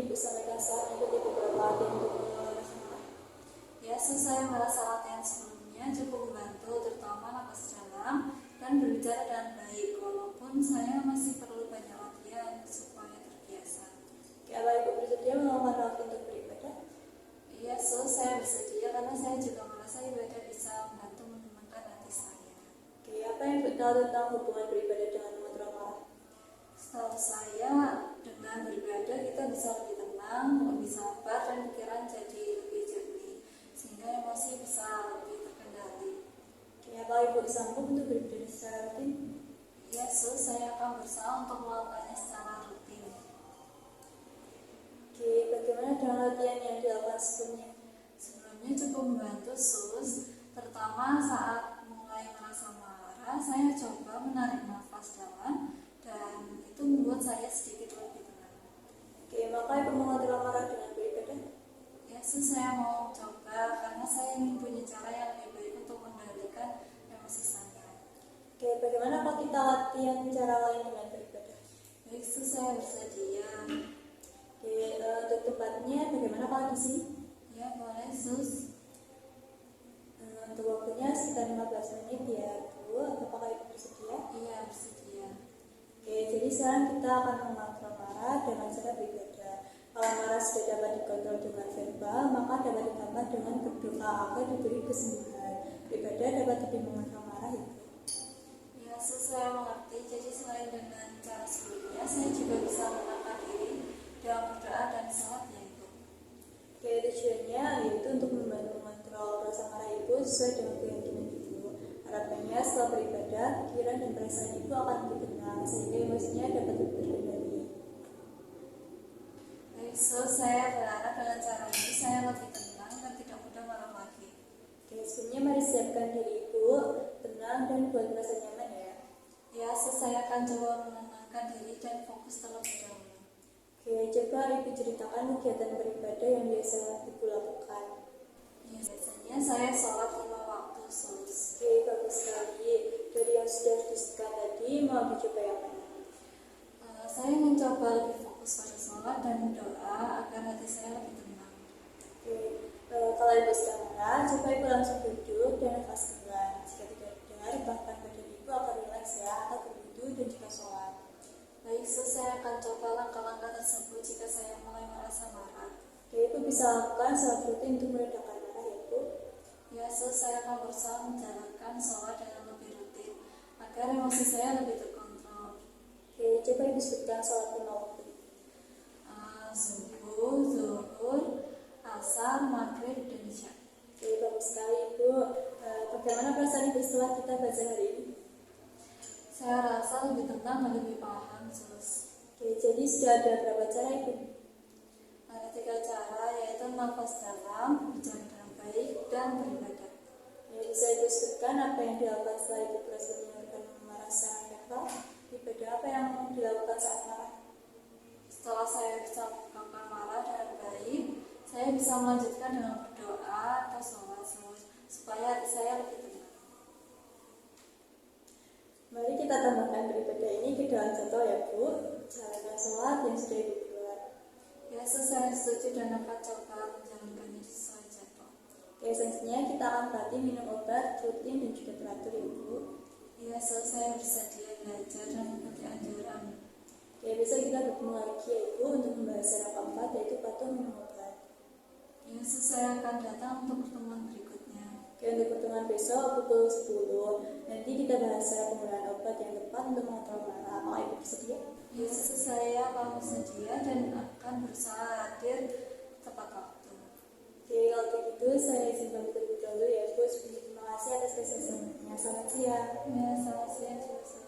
Ibu sampaikan saat mengikuti beberapa latihan untuk mengelola rasa marah? Ya, saya merasa latihan sebelumnya cukup membantu, terutama napas dalam dan berbicara dengan baik, walaupun saya masih perlu banyak latihan supaya terbiasa. Apa Ibu bersedia melakukan waktu untuk beribadah? Iya, saya bersedia karena saya juga merasa ibadah bisa membantu menenangkan hati saya. Apa yang Ibu tahu tentang hubungan beribadah dengan mengontrol marah? Setahu saya, dengan beribadah kita bisa lebih tenang, lebih sabar, dan pikiran jadi lebih jernih, sehingga emosi bisa lebih terkendali. Apa Ibu sanggup untuk beribadah secara rutin? Ya, saya akan berusaha untuk melakukannya secara rutin. Bagaimana dengan latihan yang dilakukan sebelumnya? Sebelumnya cukup membantu terutama saat mulai merasa marah, saya coba menarik nafas dalam dan itu membuat saya sedikit lebih tenang. Maka Ibu mengontrol marah dengan beribadah? Ya, saya mau coba karena saya ingin punya cara yang lebih baik untuk mengendalikan emosi saya. Bagaimana kalau kita latihan cara lain dengan beribadah? Baik, saya bersedia. Untuk tempatnya bagaimana kalau di sini? Ya, boleh, Untuk waktunya sekitar 15 menit ya Bu. Apakah Ibu bersedia? Iya, bersedia. Jadi sekarang kita akan mengontrol marah dengan cara beribadah. Kalau marah sudah dapat dikontrol dengan verbal, maka dapat ditambah dengan berdoa agar diberi kesembuhan. Beribadah dapat lebih mengontrol marah Ibu. Ya, saya mengerti. Jadi selain dengan cara sebelumnya, saya juga bisa menenangkan diri dengan berdoa dan salat ya Ibu. Tujuannya yaitu untuk membantu mengontrol rasa marah Ibu sesuai dengan keyakinan Ibu. Harapannya setelah beribadah, pikiran dan perasaan Ibu akan lebih tenang sehingga emosinya dapat lebih terkendali. Baik, saya berharap dengan cara ini saya lebih tenang dan tidak mudah marah lagi. Sebelumnya mari siapkan diri Ibu tenang dan buat merasa nyaman ya. Ya, saya akan coba menenangkan diri dan fokus terlebih dahulu. Coba Ibu ceritakan kegiatan beribadah yang biasa Ibu lakukan. Ya, biasanya saya sholat 5 waktu, Bagus sekali. Dari yang sudah disebutkan tadi, mau dicoba yang mana? Saya mencoba lebih fokus pada sholat dan doa agar hati saya lebih tenang. Kalau Ibu sedang marah, coba Ibu langsung duduk dan nafas pelan. Jika tidak dengar, bahkan badan Ibu akan rileks ya, atau berwudu dan juga sholat. Baik, saya akan coba langkah-langkah tersebut jika saya mulai merasa marah. Ibu bisa lakukan sholat rutin untuk meredakan marah ya Bu. Ya, saya akan berusaha menjalankan sholat dengan lebih rutin agar emosi saya lebih terkontrol. Coba Ibu sebutkan sholat 5 waktu. Subuh, zuhur, asar, maghrib, dan isya. Bagus sekali Ibu. Bagaimana perasaan Ibu setelah kita baca hari ini? Saya rasa lebih tenang dan lebih paham, Jadi sudah ada berapa cara Ibu? Ada 3 cara, yaitu nafas dalam, bicara dengan baik, dan beribadah. Bisa Ibu sebutkan apa yang dilakukan setelah Ibu berhasil menyelesaikan marah secara verbal? Ibadah apa yang dilakukan saat marah? Setelah saya bisa melakukan marah dengan baik, saya bisa melanjutkan dengan berdoa atau sholat supaya hati saya lebih tenang. Mari kita tambahkan beribadah ini ke dalam contoh ya Bu. Jalankan sholat yang sudah Ibu buat. Ya, saya setuju dan akan coba menjalankannya sesuai jadwal. Selanjutnya kita akan berlatih minum obat rutin dan juga teratur ya Bu. Ya, saya bersedia belajar dan mengikuti anjuran. Besok kita bertemu lagi ya Ibu untuk membahas cara keempat yaitu patuh minum obat. Ya, saya akan datang untuk pertemuan berikutnya. Untuk pertemuan besok pukul 10. Nanti kita bahas cara penggunaan obat yang tepat untuk mengontrol marah. Apakah Ibu bersedia? Ya, saya akan bersedia dan akan berusaha hadir tepat waktu. Kalau begitu saya izin pamit terlebih dahulu ya Bu. Terima kasih atas kesempatannya. Selamat siang. Ya, selamat siang juga.